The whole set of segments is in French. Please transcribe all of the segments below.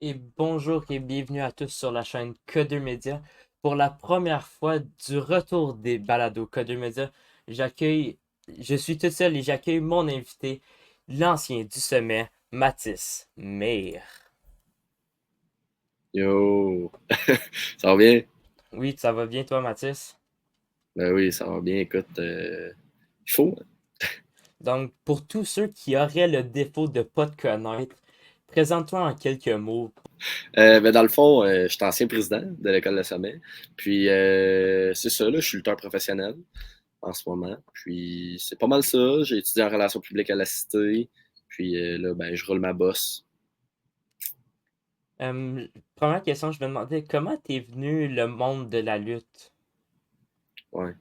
Et bonjour et bienvenue à tous sur la chaîne Code2 Media. Pour la première fois du retour des balados Code2 Media, j'accueille, je suis tout seul et j'accueille mon invité, l'ancien du sommet, Mathis Meir. Yo, ça va bien? Oui, ça va bien toi, Mathis? Ben oui, ça va bien. Écoute, il faut. Donc, pour tous ceux qui auraient le défaut de ne pas te connaître, présente-toi en quelques mots. Ben dans le fond, je suis ancien président de l'École de sommet. Puis, c'est ça, là, je suis lutteur professionnel en ce moment. Puis, c'est pas mal ça. J'ai étudié en relations publiques à la Cité. Puis, là, ben, je roule ma bosse. Euh, Première question, je me demandais comment t'es venu le monde de la lutte? Ouais.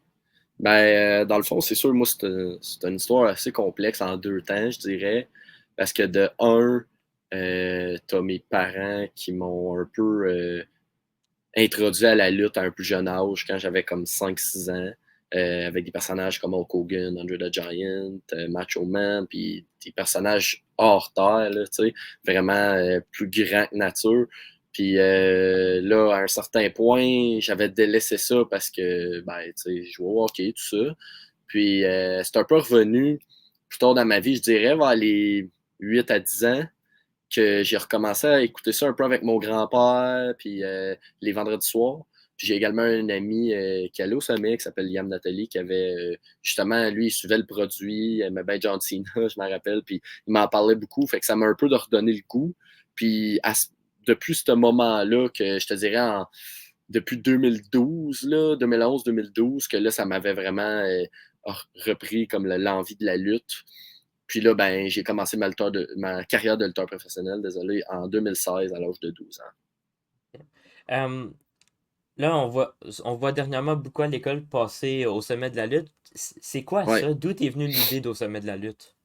Ben, dans le fond, c'est sûr, moi, c'est une histoire assez complexe en deux temps, je dirais. Parce que de un, t'as mes parents qui m'ont un peu introduit à la lutte à un plus jeune âge, quand j'avais comme 5 6 ans, avec des personnages comme Hulk Hogan, Andre the Giant, Macho Man, puis des personnages hors terre, là, tu sais, vraiment plus grands que nature. Puis là, à un certain point, j'avais délaissé ça parce que, ben, tu sais, je jouais au hockey, tout ça. Puis c'est un peu revenu plus tard dans ma vie, je dirais, vers les 8 à 10 ans, que j'ai recommencé à écouter ça un peu avec mon grand-père, puis les vendredis soirs. Puis j'ai également un ami qui allait au sommet, qui s'appelle Liam Nathalie, qui avait justement, lui, il suivait le produit, il aimait bien John Cena, je me rappelle, puis il m'en parlait beaucoup, fait que ça m'a un peu de redonner le goût. Puis depuis ce moment-là, que je te dirais depuis 2012, là, 2011-2012, que là, ça m'avait vraiment repris comme l'envie de la lutte. Puis là, ben, j'ai commencé ma carrière de lutteur professionnel, désolé, en 2016 à l'âge de 12 ans. Euh, Là, on voit dernièrement beaucoup à l'école passer au sommet de la lutte. C'est quoi Ouais. ça? D'où est venue l'idée d'au sommet de la lutte?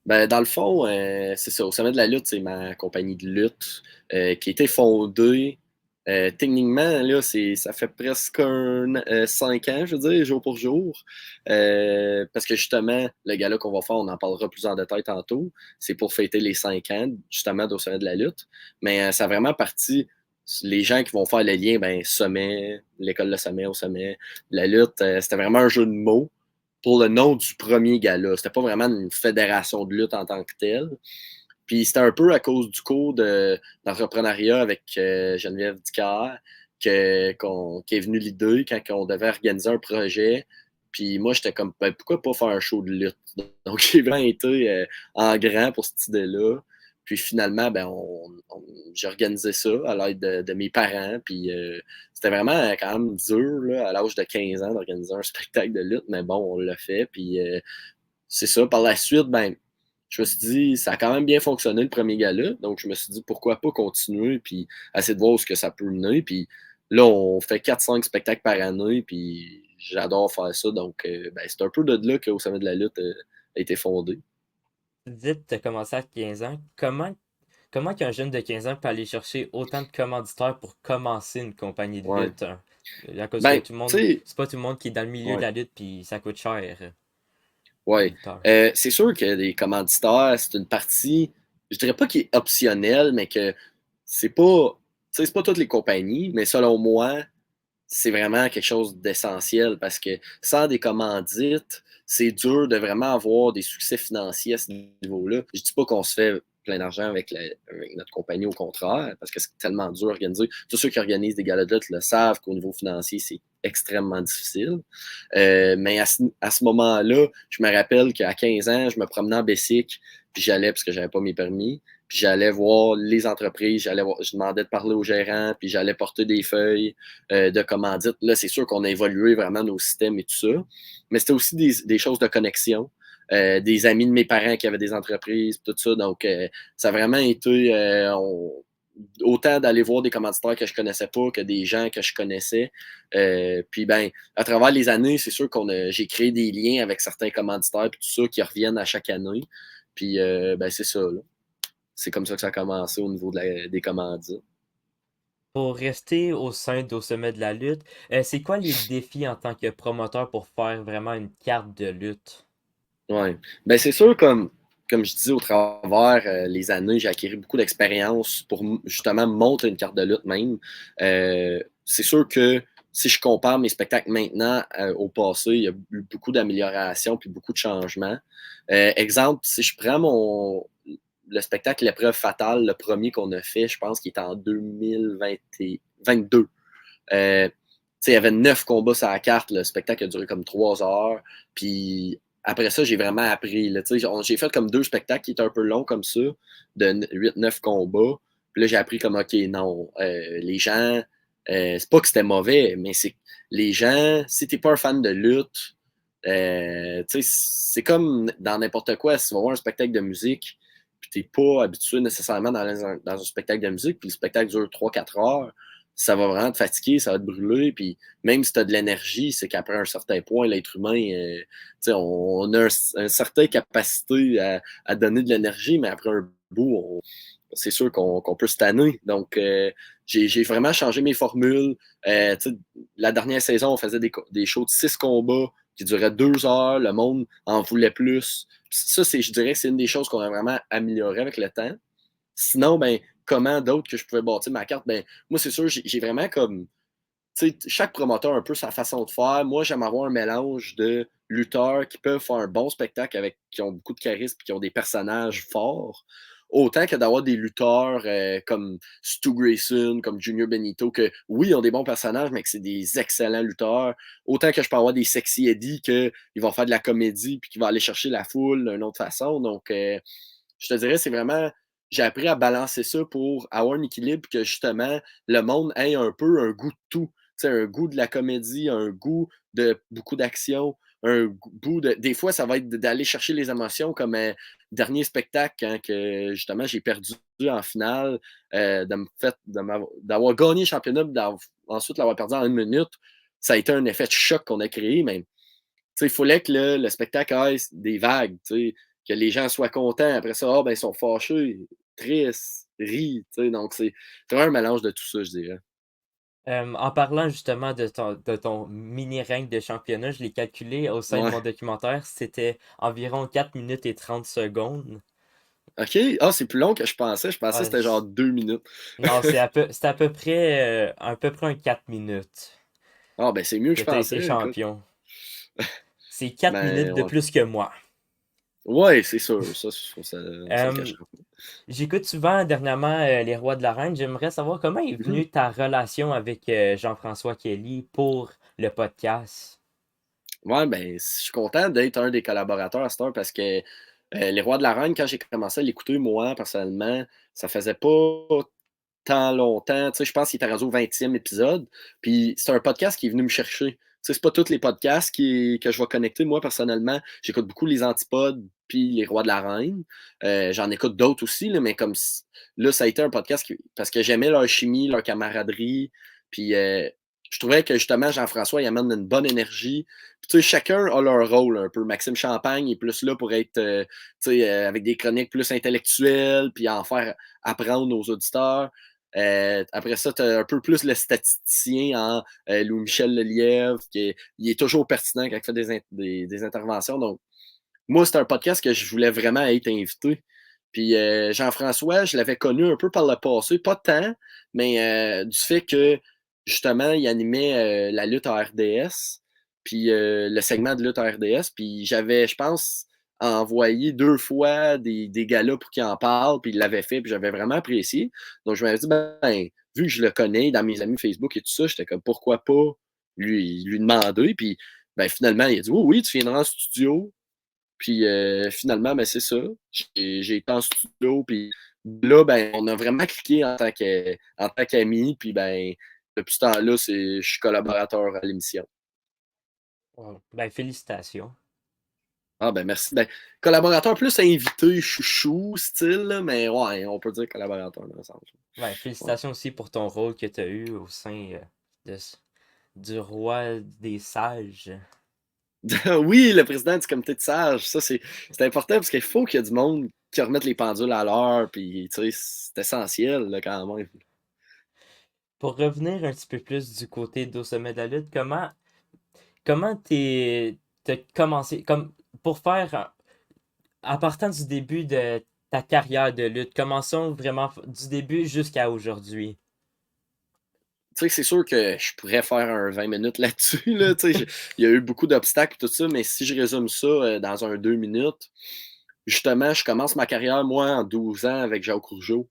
Ben, dans le fond, c'est ça. Au sommet de la lutte, c'est ma compagnie de lutte qui a été fondée. Techniquement, là, ça fait presque 5 ans, je veux dire, jour pour jour. Parce que justement, le gala qu'on va faire, on en parlera plus en détail tantôt. C'est pour fêter les 5 ans, justement, d'au sommet de la lutte. Mais ça a vraiment parti. Les gens qui vont faire le lien, ben, sommet, l'école de sommet au sommet, la lutte, c'était vraiment un jeu de mots pour le nom du premier gala. C'était pas vraiment une fédération de lutte en tant que telle. Puis c'était un peu à cause du cours d'entrepreneuriat avec Geneviève Dicker qui est venue l'idée quand on devait organiser un projet. Puis moi, j'étais comme, ben, pourquoi pas faire un show de lutte? Donc, j'ai vraiment été en grand pour cette idée-là. Puis finalement, ben, j'ai organisé ça à l'aide de mes parents. Puis c'était vraiment quand même dur, là, à l'âge de 15 ans, d'organiser un spectacle de lutte. Mais bon, on l'a fait. Puis c'est ça. Par la suite, ben, je me suis dit, ça a quand même bien fonctionné le premier gala. Donc, je me suis dit, pourquoi pas continuer, puis essayer de voir où ce que ça peut mener. Puis là, on fait 4 5 spectacles par année, puis j'adore faire ça. Donc, ben, c'est un peu de là qu'au sommet de la lutte a été fondé. Tu disais que tu as commencé à 15 ans. Comment qu'un jeune de 15 ans peut aller chercher autant de commanditaires pour commencer une compagnie de Ouais. lutte, hein? À cause que Ben, tout le tu monde, sais, c'est pas tout le monde qui est dans le milieu de ouais. la lutte, puis ça coûte cher, les Ouais. lutteurs. C'est sûr que les commanditaires, c'est une partie, je dirais pas qui est optionnelle, mais que c'est pas, tu sais, c'est pas toutes les compagnies, mais selon moi, c'est vraiment quelque chose d'essentiel parce que sans des commandites, c'est dur de vraiment avoir des succès financiers à ce niveau-là. Je dis pas qu'on se fait plein d'argent avec notre compagnie, au contraire, parce que c'est tellement dur à organiser. Tous ceux qui organisent des galas de lutte le savent qu'au niveau financier, c'est extrêmement difficile. Mais à ce moment-là, je me rappelle qu'à 15 ans, je me promenais en Bessic, puis j'allais, parce que j'avais pas mes permis, puis j'allais voir les entreprises, je demandais de parler aux gérants, puis j'allais porter des feuilles de commandite. Là, c'est sûr qu'on a évolué vraiment nos systèmes et tout ça. Mais c'était aussi des choses de connexion. Des amis de mes parents qui avaient des entreprises, tout ça. Donc, ça a vraiment été autant d'aller voir des commanditaires que je connaissais pas que des gens que je connaissais. Puis, ben, à travers les années, c'est sûr j'ai créé des liens avec certains commanditaires et tout ça qui reviennent à chaque année. Puis, ben, c'est ça, là. C'est comme ça que ça a commencé au niveau des commandites. Pour rester au sein d'au sommet de la lutte, c'est quoi les défis en tant que promoteur pour faire vraiment une carte de lutte? Ouais. Ben, c'est sûr, comme comme je disais, au travers les années, j'ai acquis beaucoup d'expérience pour justement monter une carte de lutte même. C'est sûr que si je compare mes spectacles maintenant au passé, il y a eu beaucoup d'améliorations puis beaucoup de changements. Exemple, si je prends le spectacle L'épreuve fatale, le premier qu'on a fait, je pense qu'il est en 2022. Il y avait 9 combats sur la carte. Le spectacle a duré comme 3 heures. Puis après ça, j'ai vraiment appris. Là, j'ai fait comme 2 spectacles qui étaient un peu longs comme ça, de 8-9 combats. Puis là, j'ai appris comme, OK, non, les gens, c'est pas que c'était mauvais, mais c'est les gens, si t'es pas un fan de lutte, c'est comme dans n'importe quoi. Si tu vas voir un spectacle de musique, puis t'es pas habitué nécessairement dans un spectacle de musique, puis le spectacle dure 3-4 heures, ça va vraiment te fatiguer, ça va te brûler, puis même si tu as de l'énergie, c'est qu'après un certain point, l'être humain, on a une certaine capacité à donner de l'énergie, mais après un bout, c'est sûr qu'on peut se tanner. Donc, j'ai vraiment changé mes formules. La dernière saison, on faisait des shows de 6 combats qui duraient 2 heures. Le monde en voulait plus. Ça, je dirais que c'est une des choses qu'on a vraiment amélioré avec le temps. Sinon, ben, comment d'autres que je pouvais bâtir ma carte? Ben, moi, c'est sûr, j'ai vraiment comme. Chaque promoteur a un peu sa façon de faire. Moi, j'aime avoir un mélange de lutteurs qui peuvent faire un bon spectacle qui ont beaucoup de charisme et qui ont des personnages forts. Autant que d'avoir des lutteurs comme Stu Grayson, comme Junior Benito, que oui, ils ont des bons personnages, mais que c'est des excellents lutteurs. Autant que je peux avoir des sexy Eddie qui vont faire de la comédie puis qui vont aller chercher la foule d'une autre façon. Donc, je te dirais, c'est vraiment. J'ai appris à balancer ça pour avoir un équilibre que justement le monde ait un peu un goût de tout. Un goût de la comédie, un goût de beaucoup d'action, un goût de. Des fois, ça va être d'aller chercher les émotions comme dernier spectacle quand que, justement j'ai perdu en finale, d'avoir gagné le championnat, ensuite l'avoir perdu en 1 minute. Ça a été un effet de choc qu'on a créé, mais il fallait que le spectacle ait des vagues, que les gens soient contents. Après ça, ben, ils sont fâchés, tristes, rient. Donc, c'est vraiment un mélange de tout ça, je dirais. En parlant justement de ton mini règne de championnat, je l'ai calculé au sein de Ouais. mon documentaire, c'était environ 4 minutes et 30 secondes. OK. Ah, c'est plus long que je pensais. Je pensais que Ah, c'était genre 2 minutes. non, c'est à peu près un 4 minutes Ah, ben, c'est mieux que que je tu as été pensais, écoute. champion. C'est 4 Ben, minutes de ouais. plus que moi. Ouais, c'est sûr. Ça, on se le Euh, cachera pas. J'écoute souvent dernièrement Les Rois de l'arène. J'aimerais savoir comment est Mhm. venue ta relation avec Jean-François Kelly pour le podcast. Ouais, ben, je suis content d'être un des collaborateurs à cette heure parce que Les Rois de la Reine, quand j'ai commencé à l'écouter, moi, personnellement, ça faisait pas tant longtemps. Je pense qu'il était rendu au 20e épisode. Puis c'est un podcast qui est venu me chercher. C'est pas tous les podcasts que je vais connecter. Moi, personnellement, j'écoute beaucoup les Antipodes puis les Rois de la Reine. J'en écoute d'autres aussi, là, mais là, ça a été un podcast parce que j'aimais leur chimie, leur camaraderie. Puis je trouvais que justement, Jean-François, il amène une bonne énergie. Puis, chacun a leur rôle un peu. Maxime Champagne est plus là pour être avec des chroniques plus intellectuelles, puis en faire apprendre aux auditeurs. Après ça, tu as un peu plus le statisticien en Louis-Michel Lelièvre, il est toujours pertinent quand il fait des interventions. Donc, moi, c'est un podcast que je voulais vraiment être invité. Puis Jean-François, je l'avais connu un peu par le passé, pas tant, mais du fait que justement, il animait la lutte à RDS, puis le segment de lutte à RDS, puis j'avais, je pense, envoyé 2 fois des galas pour qu'il en parle, puis il l'avait fait, puis j'avais vraiment apprécié. Donc je m'avais dit, ben, vu que je le connais dans mes amis Facebook et tout ça, j'étais comme, pourquoi pas lui demander, puis ben, finalement, il a dit, oui, oui, tu viendras en studio, puis finalement, ben, c'est ça. J'ai été en studio, puis là, ben, on a vraiment cliqué en tant qu'amis, puis ben, depuis ce temps-là, je suis collaborateur à l'émission. Wow. Ben, félicitations. Ah ben merci. Ben, collaborateur plus invité, chouchou, style, là, mais ouais, on peut dire collaborateur dans le sens. Ben, Ouais. félicitations aussi pour ton rôle que tu as eu au sein de, du roi des sages. Oui, le président du comité de sages, ça c'est important parce qu'il faut qu'il y ait du monde qui remette les pendules à l'heure, puis tu sais, c'est essentiel là, quand même. Pour revenir un petit peu plus du côté d'Au sommet de la lutte, comment t'as commencé, pour faire en partant du début de ta carrière de lutte, commençons vraiment du début jusqu'à aujourd'hui. Tu sais, c'est sûr que je pourrais faire un 20 minutes là-dessus. Là, tu sais, il y a eu beaucoup d'obstacles, tout ça, mais si je résume ça dans un 2 minutes, justement, je commence ma carrière, moi, en 12 ans avec Jacques Rougeau.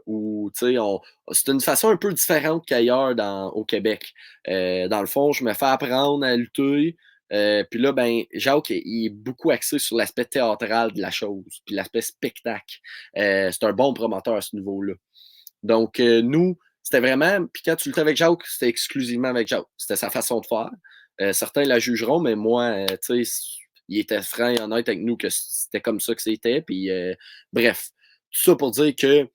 Où, tu sais, c'est une façon un peu différente qu'ailleurs au Québec. Dans le fond, je me fais apprendre à lutter. Puis là, ben, Jacques, il est beaucoup axé sur l'aspect théâtral de la chose, puis l'aspect spectacle. C'est un bon promoteur à ce niveau-là. Donc, nous, c'était vraiment. Puis quand tu luttais avec Jacques, c'était exclusivement avec Jacques. C'était sa façon de faire. Certains la jugeront, mais moi, tu sais, il était franc et honnête avec nous que c'était comme ça que c'était. Puis, bref, tout ça pour dire que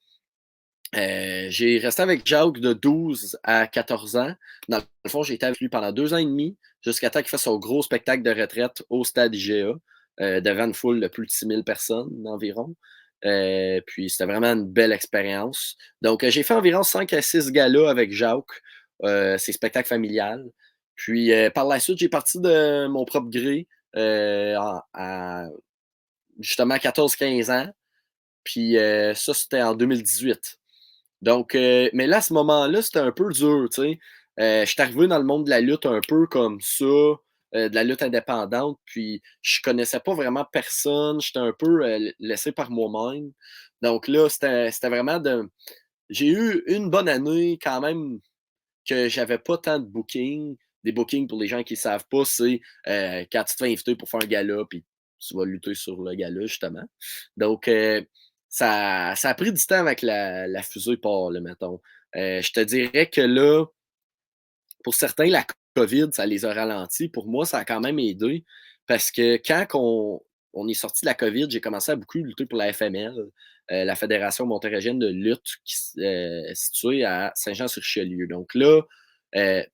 j'ai resté avec Jacques de 12 à 14 ans. Dans le fond, j'ai été avec lui pendant 2 ans et demi, jusqu'à temps qu'il fasse son gros spectacle de retraite au stade IGA, devant une foule de plus de 6 000 personnes environ. Puis c'était vraiment une belle expérience. Donc, j'ai fait environ 5 à 6 galas avec Jacques, ses spectacles familiales. Puis par la suite, j'ai parti de mon propre gré à justement 14-15 ans. Puis ça, c'était en 2018. Donc, mais là, à ce moment-là, c'était un peu dur, tu sais. Je suis arrivé dans le monde de la lutte un peu comme ça, de la lutte indépendante, puis je connaissais pas vraiment personne, j'étais un peu laissé par moi-même. Donc là, c'était vraiment de... J'ai eu une bonne année quand même que j'avais pas tant de bookings. Des bookings, pour les gens qui ne savent pas, c'est quand tu te fais inviter pour faire un gala, puis tu vas lutter sur le gala, justement. Donc, ça a pris du temps avec la fusée part, là, mettons. Je te dirais que là, pour certains, la COVID, ça les a ralentis. Pour moi, ça a quand même aidé parce que quand on est sorti de la COVID, j'ai commencé à beaucoup lutter pour la FML, la Fédération montérégienne de lutte, située à Saint-Jean-sur-Richelieu. Donc là,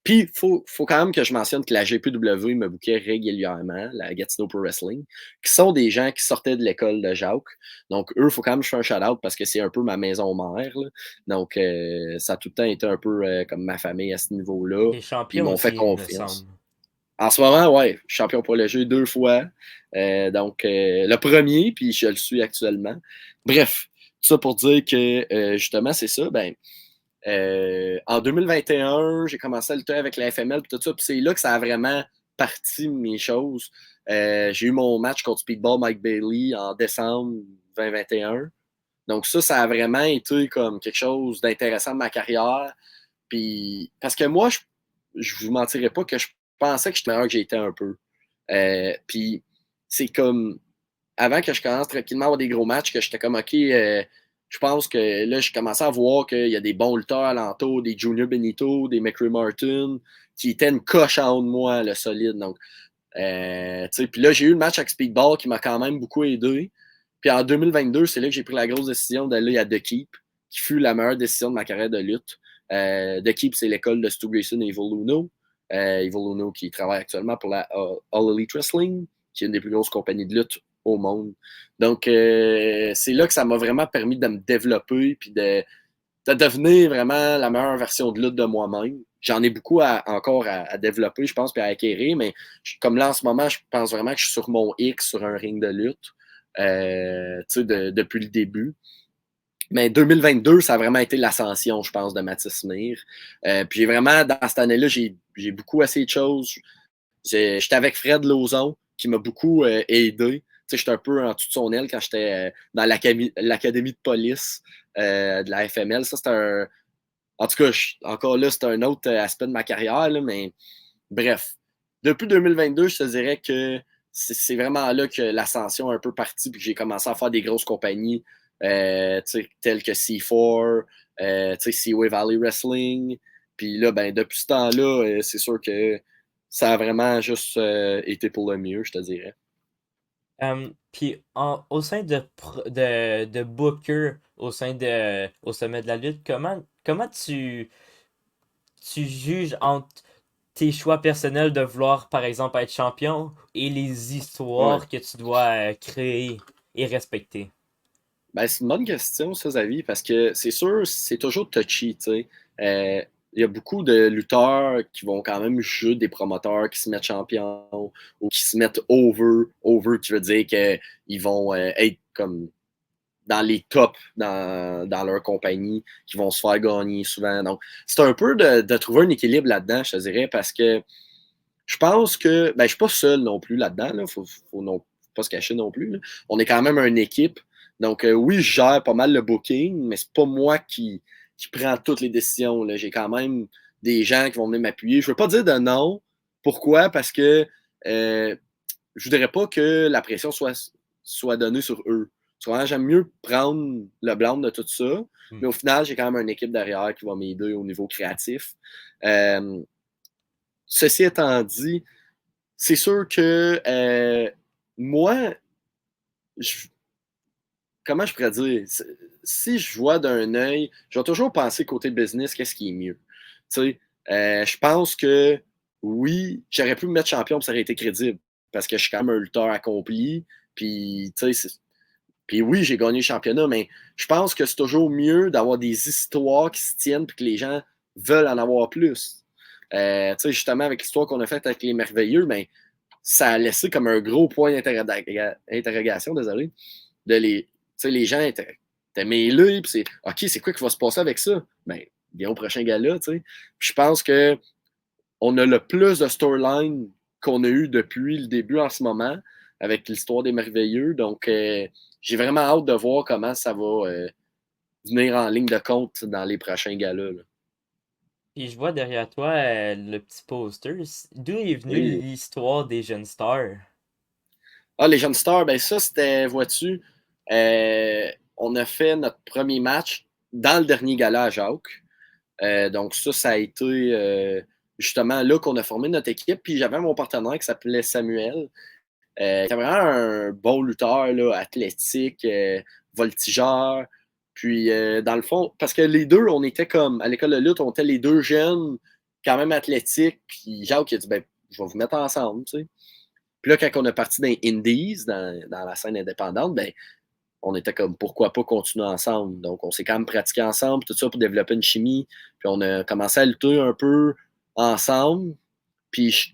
puis il faut quand même que je mentionne que la GPW me bouquait régulièrement, la Gatineau Pro Wrestling, qui sont des gens qui sortaient de l'école de Jacques. Donc eux, il faut quand même que je fasse un shout-out parce que c'est un peu ma maison mère, là. Donc ça a tout le temps été un peu comme ma famille à ce niveau-là. Des Puis ils champions m'ont fait aussi, il me confiance. semble. En ce moment, ouais, champion pour le jeu 2 fois. Donc, le premier, puis je le suis actuellement. Bref, tout ça pour dire que, justement, c'est ça. Ben, en 2021, j'ai commencé à lutter avec la FML, puis tout ça. Puis c'est là que ça a vraiment parti mes choses. J'ai eu mon match contre Speedball Mike Bailey en décembre 2021. Donc, ça a vraiment été comme quelque chose d'intéressant de ma carrière. Puis, parce que moi, je vous mentirais pas que je pensais que j'étais meilleur que j'étais un peu. Puis, c'est comme, avant que je commence tranquillement à avoir des gros matchs, que j'étais comme, OK, je pense que là, je commençais à voir qu'il y a des bons lutteurs alentour, des Junior Benito, des McCray Martin, qui étaient une coche en haut de moi, le solide. Donc, puis là, j'ai eu le match avec Speedball qui m'a quand même beaucoup aidé. Puis en 2022, c'est là que j'ai pris la grosse décision d'aller à The Keep, qui fut la meilleure décision de ma carrière de lutte. The Keep, c'est l'école de Stu Grayson et Evil Uno. Evil Uno qui travaille actuellement pour la All Elite Wrestling, qui est une des plus grosses compagnies de lutte au monde. Donc, c'est là que ça m'a vraiment permis de me développer puis de devenir vraiment la meilleure version de lutte de moi-même. J'en ai beaucoup encore à développer, je pense, puis à acquérir, mais comme là, en ce moment, je pense vraiment que je suis sur mon X, sur un ring de lutte, depuis le début. Mais 2022, ça a vraiment été l'ascension, je pense, de Mathis Mir. Puis j'ai vraiment, dans cette année-là, j'ai beaucoup essayé de choses. J'étais avec Fred Lauzon, qui m'a beaucoup aidé. J'étais un peu en dessous de son aile quand j'étais dans l'académie de police de la FML. Ça, c'était un. En tout cas, encore là, c'est un autre aspect de ma carrière, là, mais bref. Depuis 2022, je te dirais que c'est vraiment là que l'ascension est un peu partie, puis que j'ai commencé à faire des grosses compagnies telles que C4, Seaway Valley Wrestling. Puis là, ben, depuis ce temps-là, c'est sûr que ça a vraiment juste été pour le mieux, je te dirais. Puis au sein de Booker, au sommet de la lutte, comment tu juges entre tes choix personnels de vouloir, par exemple, être champion et les Ouais. histoires que tu dois créer et respecter? Ben, c'est une bonne question, ça, Xavier, parce que c'est sûr, c'est toujours touchy, tu sais. il y a beaucoup de lutteurs qui vont quand même jouer des promoteurs qui se mettent champions ou qui se mettent over, qui veut dire qu'ils vont être comme dans les tops dans leur compagnie, qui vont se faire gagner souvent. Donc, c'est un peu de trouver un équilibre là-dedans, je te dirais, parce que je pense que, ben, je suis pas seul non plus là-dedans, là. Faut non, pas se cacher non plus, là. On est quand même une équipe. Donc, oui, je gère pas mal le booking, mais c'est pas moi qui prends toutes les décisions, là. J'ai quand même des gens qui vont venir m'appuyer. Je veux pas dire de non. Pourquoi? Parce que je voudrais pas que la pression soit donnée sur eux. Souvent, j'aime mieux prendre le blâme de tout ça, Hmm. mais au final, j'ai quand même une équipe derrière qui va m'aider au niveau créatif. Euh, Ceci étant dit, c'est sûr que moi, je- comment je pourrais dire, si je vois d'un œil, je vais toujours penser côté business, qu'est-ce qui est mieux. Tu sais, je pense que oui, j'aurais pu me mettre champion, puis ça aurait été crédible, parce que je suis quand même un lutteur accompli, puis tu sais, puis oui, j'ai gagné le championnat, mais je pense que c'est toujours mieux d'avoir des histoires qui se tiennent, puis que les gens veulent en avoir plus. Tu sais, justement, avec l'histoire qu'on a faite avec les merveilleux, ben, ça a laissé comme un gros point d'interrogation, désolé, de les, tu sais, les gens étaient mêlés, puis c'est, OK, c'est quoi qui va se passer avec ça? Ben, bien au prochain gala, tu sais. Puis je pense que on a le plus de storyline qu'on a eu depuis le début en ce moment, avec l'histoire des merveilleux, donc j'ai vraiment hâte de voir comment ça va venir en ligne de compte dans les prochains galas, là. Puis je vois derrière toi le petit poster. D'où est venue Oui. l'histoire des jeunes stars? Ah, les Jeunes Stars, ben ça, c'était, vois-tu, on a fait notre premier match dans le dernier gala à Jacques. Donc ça a été justement là qu'on a formé notre équipe. Puis j'avais mon partenaire qui s'appelait Samuel, qui était vraiment un bon lutteur, là, athlétique, voltigeur. Puis dans le fond, parce que les deux, on était comme, à l'école de lutte, on était les deux jeunes, quand même athlétiques. Puis Jacques a dit, ben, je vais vous mettre ensemble, tu sais. Puis là, quand on est parti dans les Indies, dans la scène indépendante, ben, on était comme pourquoi pas continuer ensemble. Donc, on s'est quand même pratiqué ensemble, tout ça pour développer une chimie. Puis on a commencé à lutter un peu ensemble. Puis je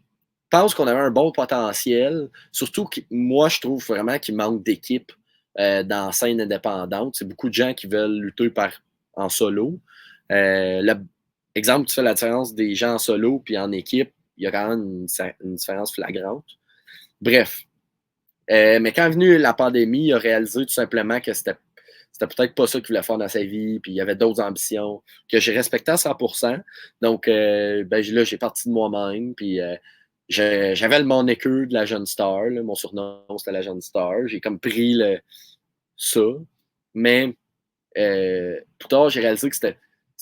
pense qu'on avait un bon potentiel. Surtout que moi, je trouve vraiment qu'il manque d'équipe dans la scène indépendante. C'est beaucoup de gens qui veulent lutter en solo. Exemple, tu fais la différence des gens en solo puis en équipe, il y a quand même une différence flagrante. Bref, mais quand est venue la pandémie, il a réalisé tout simplement que c'était peut-être pas ça qu'il voulait faire dans sa vie, puis il y avait d'autres ambitions que j'ai respectées à 100%. Donc, ben, là, j'ai parti de moi-même, puis j'avais le moniker de la jeune star, là, mon surnom, c'était la jeune star. J'ai comme pris ça, mais plus tard, j'ai réalisé que c'était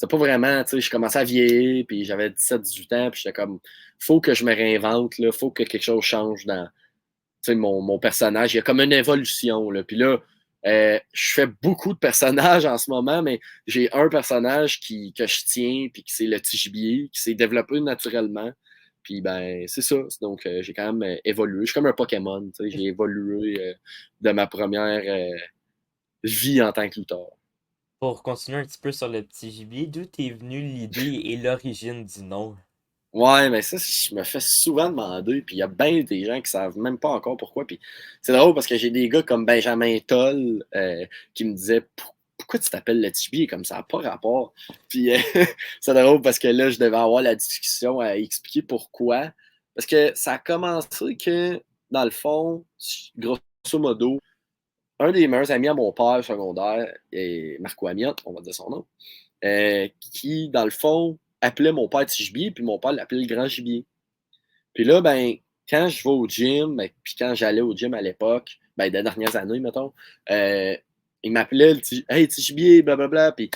pas vraiment, tu sais, je commençais à vieillir, puis j'avais 17-18 ans, puis j'étais comme, faut que je me réinvente, là, faut que quelque chose change dans mon personnage. Il y a comme une évolution. Là. Puis là, je fais beaucoup de personnages en ce moment, mais j'ai un personnage que je tiens, puis qui c'est le petit gibier, qui s'est développé naturellement. Puis ben, c'est ça. Donc, j'ai quand même évolué. Je suis comme un Pokémon. J'ai évolué de ma première vie en tant que lutteur. Pour continuer un petit peu sur le petit gibier, d'où est venue l'idée et l'origine du nom? Ouais, mais ça, je me fais souvent demander, puis il y a bien des gens qui savent même pas encore pourquoi. Puis c'est drôle parce que j'ai des gars comme Benjamin Toll qui me disaient pourquoi tu t'appelles le Tibi comme ça n'a pas rapport. Puis c'est drôle parce que là, je devais avoir la discussion à expliquer pourquoi. Parce que ça a commencé que, dans le fond, grosso modo, un des meilleurs amis à mon père secondaire, Marco Amiot, on va dire son nom, qui, dans le fond, appelait mon père petit gibier, puis mon père l'appelait le grand gibier. Puis là, ben, quand je vais au gym, ben, puis quand j'allais au gym à l'époque, ben, des dernières années, mettons, euh, il m'appelait le petit, hey, petit gibier, blablabla. Puis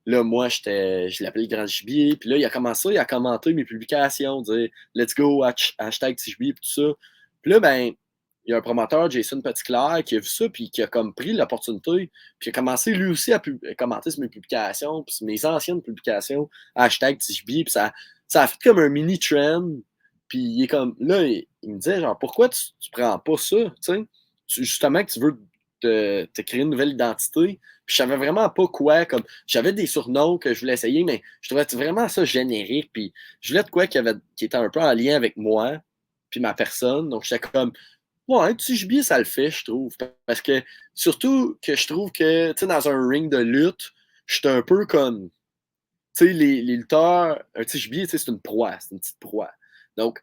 là, moi, je l'appelais le grand gibier. Puis là, il a commencé à commenter mes publications, dire let's go, hashtag petit gibier, puis tout ça. Puis là, ben, il y a un promoteur, Jason Petitclerc, qui a vu ça, puis qui a comme pris l'opportunité, puis a commencé lui aussi à commenter sur mes publications, puis sur mes anciennes publications, hashtag petit gibier, puis ça a fait comme un mini trend. Puis il est comme, là, il me disait, genre, pourquoi tu prends pas ça, tu sais? Justement que tu veux te créer une nouvelle identité. Puis je savais vraiment pas quoi. Comme, j'avais des surnoms que je voulais essayer, mais je trouvais vraiment ça générique. Puis je voulais de quoi qui était un peu en lien avec moi, puis ma personne. Donc j'étais comme, ouais, un petit gibier, ça le fait, je trouve. Parce que, surtout que je trouve que, tu sais, dans un ring de lutte, j'étais un peu comme, tu sais, les lutteurs, un petit gibier, tu sais, c'est une proie, c'est une petite proie. Donc,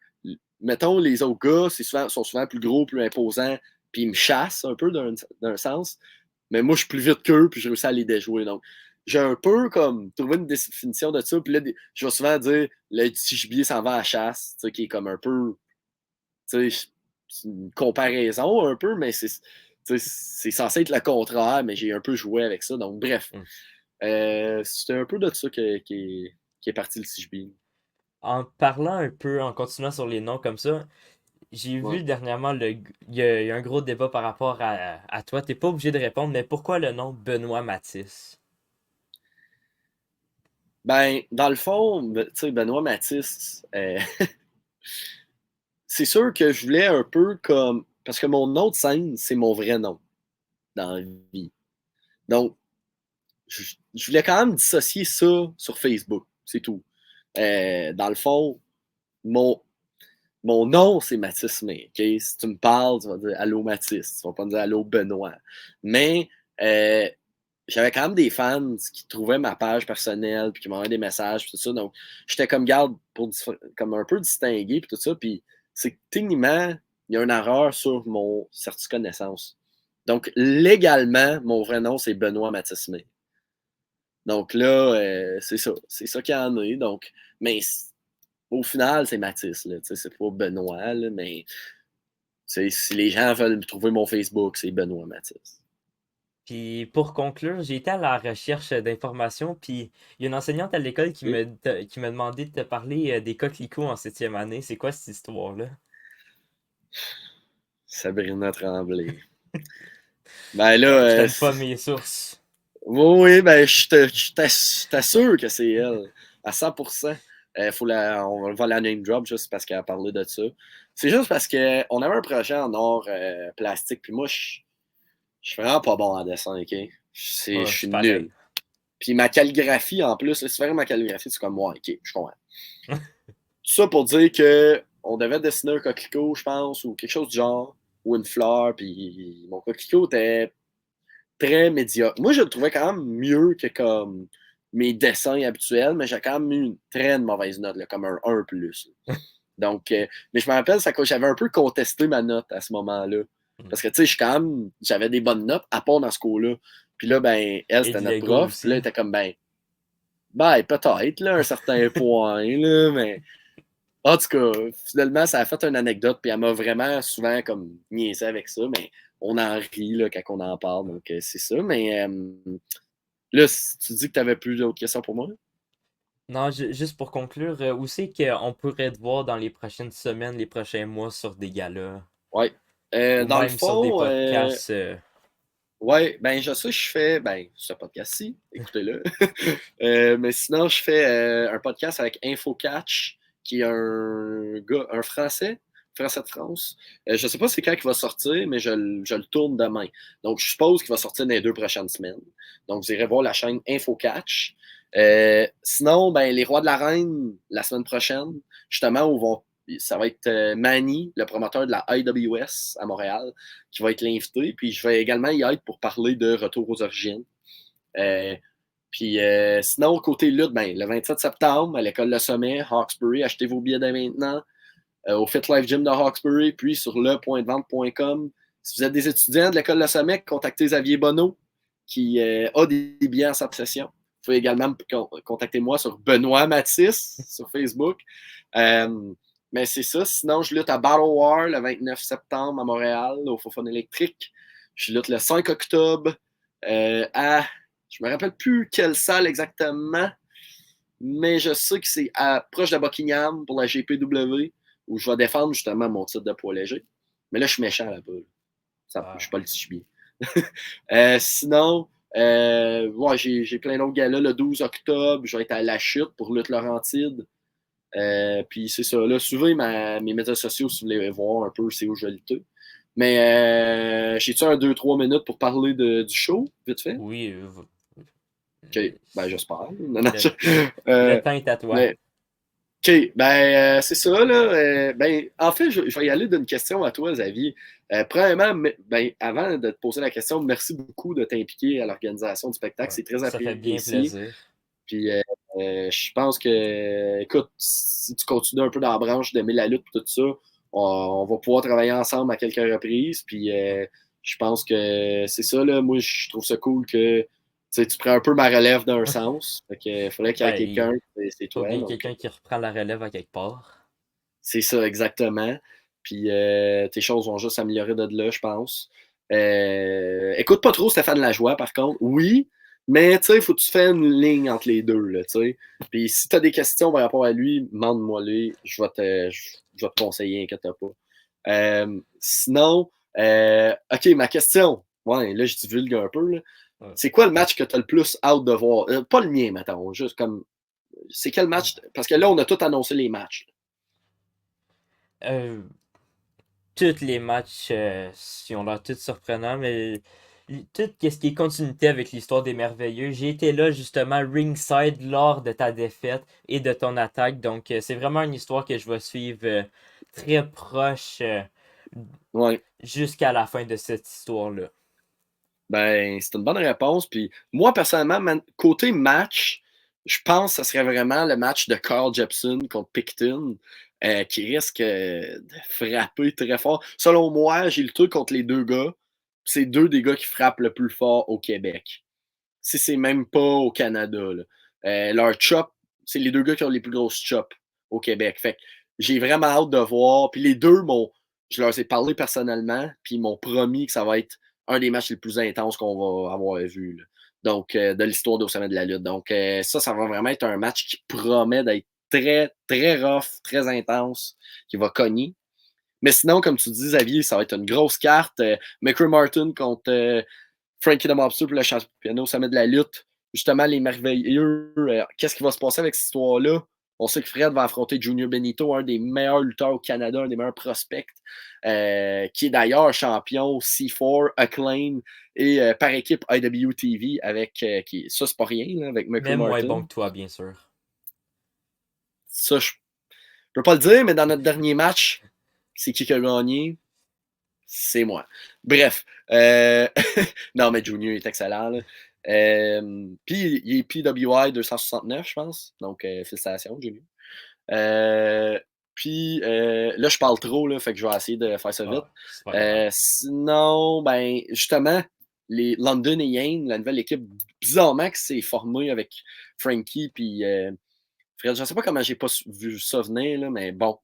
mettons, les autres gars, sont souvent plus gros, plus imposants, puis ils me chassent un peu d'un sens. Mais moi, je suis plus vite qu'eux, puis je réussis à les déjouer. Donc, j'ai un peu comme trouvé une définition de ça. Puis là, je vais souvent dire, le petit gibier s'en va à la chasse, tu sais, qui est comme un peu, tu sais, c'est une comparaison un peu, mais c'est censé être le contraire, mais j'ai un peu joué avec ça. Donc, bref, Mm. c'était un peu de ça qui est parti le CGB. En parlant un peu, en continuant sur les noms comme ça, j'ai Ouais. vu dernièrement, il y a un gros débat par rapport à toi. T'es pas obligé de répondre, mais pourquoi le nom Benoît Matisse? Ben, dans le fond, tu sais, Benoît Mathis, c'est sûr que je voulais un peu comme. Parce que mon nom de scène, c'est mon vrai nom dans la vie. Donc, je voulais quand même dissocier ça sur Facebook. C'est tout. Dans le fond, mon, mon nom, c'est Mathis May. Okay? Si tu me parles, tu vas dire Allô Mathis. Tu vas pas me dire Allô Benoît. Mais euh, j'avais quand même des fans qui trouvaient ma page personnelle puis qui m'envoyaient des messages puis tout ça. Donc, j'étais comme garde pour comme un peu distingué puis tout ça. Puis c'est que techniquement, il y a une erreur sur mon certificat de naissance. Donc, légalement, mon vrai nom, c'est Benoît Mathis May. Donc là, c'est ça. C'est ça qu'il y en a. Donc, mais au final, c'est Mathis. Là, c'est pas Benoît, là, mais si les gens veulent trouver mon Facebook, c'est Benoît Mathis. Puis pour conclure, j'ai été à la recherche d'informations, puis il y a une enseignante à l'école Oui. qui m'a demandé de te parler des coquelicots en septième année. C'est quoi cette histoire-là? Sabrina Tremblay. Ben là, Je donne pas mes sources. oui, oui, ben je t'assure que c'est elle, à 100%. On va la name drop juste parce qu'elle a parlé de ça. C'est juste parce qu'on avait un projet en or plastique, puis moi, je suis vraiment pas bon en dessin, OK? Je Ouais, suis c'est nul. pareil. Puis ma calligraphie, en plus, là, si tu fais ma calligraphie, c'est comme moi, OK, je comprends. Tout ça pour dire que on devait dessiner un coquelicot, je pense, ou quelque chose du genre, ou une fleur, puis mon coquelicot était très médiocre. Moi, je le trouvais quand même mieux que comme mes dessins habituels, mais j'ai quand même eu une très mauvaise note, là, comme un 1 plus. Donc, mais je me rappelle, ça, j'avais un peu contesté ma note à ce moment-là. Parce que, tu sais, j'avais des bonnes notes, à part dans ce cours-là. Puis là, ben, elle, Et c'était de notre Lego prof. Puis là, elle aussi. était comme, ben, peut-être, là, un certain point, là, mais en tout cas, finalement, ça a fait une anecdote, puis elle m'a vraiment souvent comme niaisé avec ça, mais on en rit là, quand on en parle, donc c'est ça. Mais là, si tu dis que tu n'avais plus d'autres questions pour moi? Non, juste pour conclure, où c'est qu'on pourrait te voir dans les prochaines semaines, les prochains mois sur des galas, Oui. ou Dans le même sur des fond, podcasts? ouais, ben je sais, je fais ce podcast-ci, écoutez-le. Mais sinon, je fais un podcast avec InfoCatch, qui est un gars, un Français de France. Je sais pas c'est quand il va sortir, mais je le tourne demain. Donc, je suppose qu'il va sortir dans les 2 prochaines semaines. Donc, vous irez voir la chaîne InfoCatch. Sinon, ben, les Rois de l'Arène, la semaine prochaine, justement, ça va être Manny, le promoteur de la IWS à Montréal, qui va être l'invité. Puis je vais également y être pour parler de Retour aux origines. Euh, puis sinon, côté lutte, ben, le 27 septembre, à l'école Le Sommet, Hawkesbury, achetez vos billets dès maintenant. Au Fit Life Gym de Hawkesbury, puis sur le.devente.com. Si vous êtes des étudiants de l'école Le Sommet, contactez Xavier Bonneau, qui a des billets en sa possession. Vous pouvez également contacter moi sur Benoît Mathis sur Facebook. Euh, mais c'est ça. Sinon, je lutte à Battle War le 29 septembre à Montréal, au Fofone électrique. Je lutte le 5 octobre à. Je me rappelle plus quelle salle exactement, mais je sais que c'est proche de Buckingham pour la GPW, où je vais défendre justement mon titre de poids léger. Mais là, je suis méchant là-bas. Je Ah. suis pas le chibier. Sinon, ouais, j'ai plein d'autres galas. Le 12 octobre, je vais être à La Chute pour Lutte Laurentide. Puis c'est ça. Là, suivez mes médias sociaux si vous voulez voir un peu c'est où je vais lutter. Mais j'ai-tu un 2-3 minutes pour parler du show, vite fait? Oui, OK, ben j'espère. Non, non, le, le euh, temps est à toi. mais OK, ben c'est ça, là. Ben, en fait, je vais y aller d'une question à toi, Xavier. Premièrement, ben, avant de te poser la question, merci beaucoup de t'impliquer à l'organisation du spectacle. Ouais, C'est très ça fait bien apprécié. plaisir. Puis, je pense que, écoute, si tu continues un peu dans la branche d'aimer la lutte et tout ça, on va pouvoir travailler ensemble à quelques reprises. Puis, je pense que c'est ça, là. Moi, je trouve ça cool que tu prends un peu ma relève d'un sens. Fait que, il faudrait qu'il y ait Ben, quelqu'un, il c'est faut toi. bien Donc, quelqu'un qui reprend la relève à quelque part. c'est ça, exactement. Puis tes choses vont juste s'améliorer de là, je pense. Écoute pas trop Stéphane Lajoie, par contre. Oui, mais tu sais, il faut que tu fasses une ligne entre les deux, là, tu sais. Puis si tu as des questions par rapport à lui, demande-moi-les. Je vais te conseiller, inquiète pas. Sinon, OK, ma question. Ouais, là, je divulgue un peu, là. Ouais. C'est quoi le match que tu as le plus hâte de voir? Pas le mien, mettons, juste comme. C'est quel match? Parce que là, on a tout annoncé les matchs. Euh, tous les matchs, si on l'air tous surprenants, mais tout ce qui est continuité avec l'histoire des merveilleux, j'ai été là justement ringside lors de ta défaite et de ton attaque, donc c'est vraiment une histoire que je vais suivre très proche Ouais. jusqu'à la fin de cette histoire-là. Ben, c'est une bonne réponse. Puis moi, personnellement, côté match, je pense que ce serait vraiment le match de Carl Jepson contre Picton qui risque de frapper très fort. Selon moi, j'ai le truc contre les deux gars. C'est deux des gars qui frappent le plus fort au Québec. Si c'est même pas au Canada, là. Leur chop, c'est les deux gars qui ont les plus grosses chops au Québec. Fait que j'ai vraiment hâte de voir. Puis les deux, je leur ai parlé personnellement, puis ils m'ont promis que ça va être un des matchs les plus intenses qu'on va avoir vu. Là. Donc, de l'histoire d'au sommet de la lutte. Donc, ça va vraiment être un match qui promet d'être très, très rough, très intense, qui va cogner. Mais sinon, comme tu dis, Xavier, ça va être une grosse carte. McCray Martin contre Frankie the Mobster pour le championnat au sommet de la lutte. Justement, les merveilleux. Qu'est-ce qui va se passer avec cette histoire-là? On sait que Fred va affronter Junior Benito, un des meilleurs lutteurs au Canada, un des meilleurs prospects, qui est d'ailleurs champion C4, Acclaim et par équipe IWTV avec. Ça, c'est pas rien, là, avec McCray Même moins Martin. bon que toi, bien sûr. Ça, je peux pas le dire, mais dans notre dernier match, c'est qui a gagné? C'est moi. Bref. Non, mais Junior est excellent. Là. Puis il est PWI 269, je pense. Donc, félicitations, Junior. Puis là, je parle trop, là, fait que je vais essayer de faire ça vite. Ah, c'est pas grave. Sinon, ben, justement, les London et Yane, la nouvelle équipe, bizarrement, qui s'est formée avec Frankie puis Fred. Je ne sais pas comment j'ai pas vu ça venir, là, mais bon.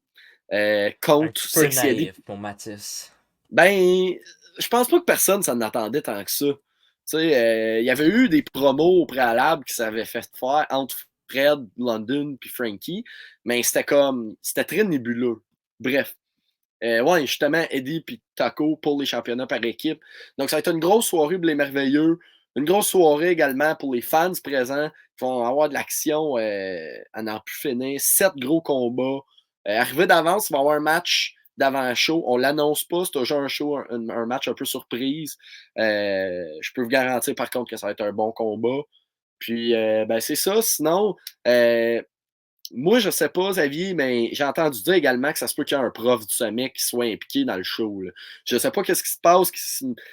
Un Contre petit peu Sexy Eddie. naïf, mon Mathis. Ben, je pense pas que personne s'en attendait tant que ça. Tu sais, il y avait eu des promos au préalable qui s'avaient fait faire entre Fred, London puis Frankie, mais c'était très nébuleux. Bref. Ouais, justement, Eddie puis Taco pour les championnats par équipe. Donc, ça va être une grosse soirée pour les merveilleux. Une grosse soirée également pour les fans présents qui vont avoir de l'action à n'en plus finir. 7 gros combats. Arrivé d'avance, il va y avoir un match d'avant-show. On ne l'annonce pas, c'est toujours un show, un match un peu surprise. Je peux vous garantir par contre que ça va être un bon combat. Puis, ben, c'est ça. Sinon, moi, je sais pas, Xavier, mais j'ai entendu dire également que ça se peut qu'il y ait un prof du sommet qui soit impliqué dans le show. Là. Je sais pas qu'est-ce qui se passe,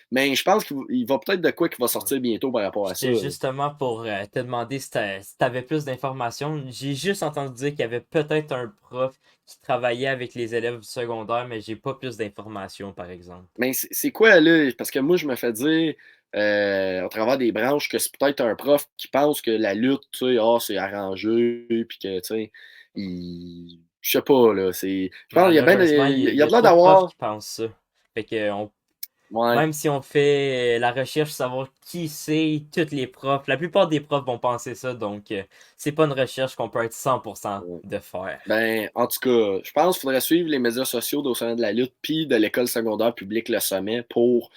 mais je pense qu'il va peut-être de quoi qui va sortir bientôt par rapport à ça. J'étais Là. justement pour te demander si t'avais plus d'informations. J'ai juste entendu dire qu'il y avait peut-être un prof qui travaillait avec les élèves du secondaire, mais j'ai pas plus d'informations, par exemple. Mais c'est quoi, là? Parce que moi, je me fais dire, au travers des branches, que c'est peut-être un prof qui pense que la lutte, tu sais, c'est arrangé, puis que, tu sais, je sais pas, là. Je pense qu'il y a bien, Malheureusement, il il y y a a de l'air trop de profs d'avoir, qui pensent ça. Fait que ouais. même si on fait la recherche, savoir qui c'est, tous les profs, la plupart des profs vont penser ça, donc c'est pas une recherche qu'on peut être 100% de faire. Ben, en tout cas, je pense qu'il faudrait suivre les médias sociaux d'Au Sommet de la lutte puis de l'école secondaire publique Le Sommet pour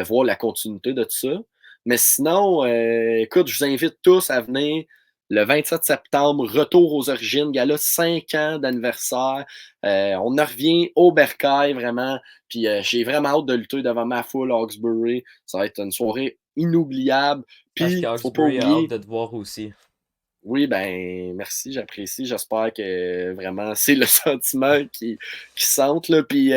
voir la continuité de tout ça. Mais sinon, écoute, je vous invite tous à venir. le 27 septembre, retour aux origines, gala 5 ans d'anniversaire. On en revient au bercail, vraiment. Puis j'ai vraiment hâte de lutter devant ma foule à Hawkesbury. Ça va être une soirée inoubliable. Parce que Puis, faut pas Hawkesbury a hâte oublier, de te voir aussi. oui, ben, merci, j'apprécie. J'espère que vraiment c'est le sentiment qui sentent. Là. Puis,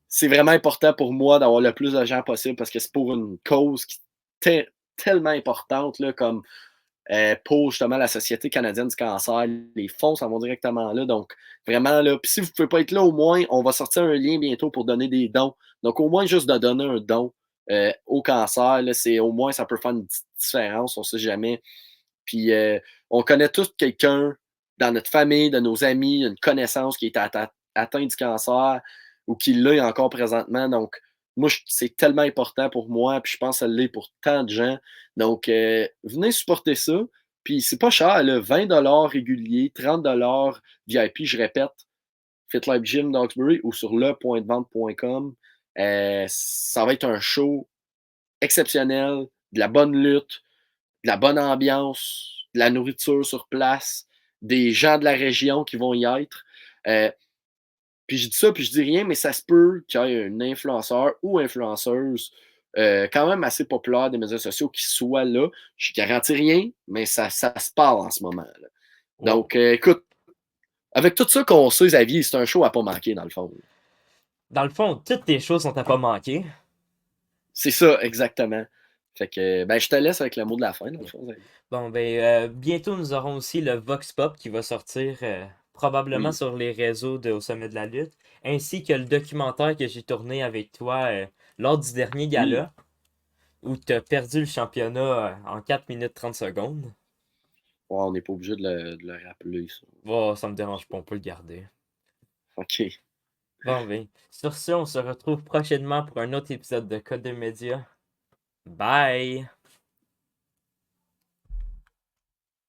c'est vraiment important pour moi d'avoir le plus de gens possible parce que c'est pour une cause qui est tellement importante, là, comme pour justement la Société canadienne du cancer. Les fonds s'en vont directement là. Donc, vraiment, là, puis si vous ne pouvez pas être là, au moins, on va sortir un lien bientôt pour donner des dons. Donc, au moins, juste de donner un don au cancer, là, c'est, au moins, ça peut faire une petite différence, on ne sait jamais. Puis, on connaît tous quelqu'un dans notre famille, de nos amis, une connaissance qui est atteint du cancer ou qui l'est encore présentement. Donc, moi, c'est tellement important pour moi, puis je pense que ça l'est pour tant de gens. Donc, venez supporter ça. Puis, c'est pas cher, là, 20$ régulier, 30$ VIP, je répète, FitLife Gym d'Hawkesbury ou sur le.devente.com. Ça va être un show exceptionnel, de la bonne lutte, de la bonne ambiance, de la nourriture sur place, des gens de la région qui vont y être. Puis je dis ça, puis je dis rien, mais ça se peut qu'il y ait un influenceur ou influenceuse quand même assez populaire des médias sociaux qui soit là. Je ne garantis rien, mais ça se parle en ce moment. Là. Wow. Donc, écoute, avec tout ça qu'on sait, Xavier, c'est un show à pas manquer, dans le fond. Dans le fond, toutes tes choses sont à pas manquer. C'est ça, exactement. Fait que, ben, je te laisse avec le mot de la fin, dans le fond, Xavier. Bon, ben, bientôt nous aurons aussi le Vox Pop qui va sortir probablement Oui. sur les réseaux Au Sommet de la lutte, ainsi que le documentaire que j'ai tourné avec toi lors du dernier Oui. gala, où tu as perdu le championnat en 4 minutes 30 secondes. Ouais, on n'est pas obligé de le rappeler, ça. Bon, ça me dérange pas, on peut le garder. OK. Bon, ben, sur ce, on se retrouve prochainement pour un autre épisode de Code de Média. Bye!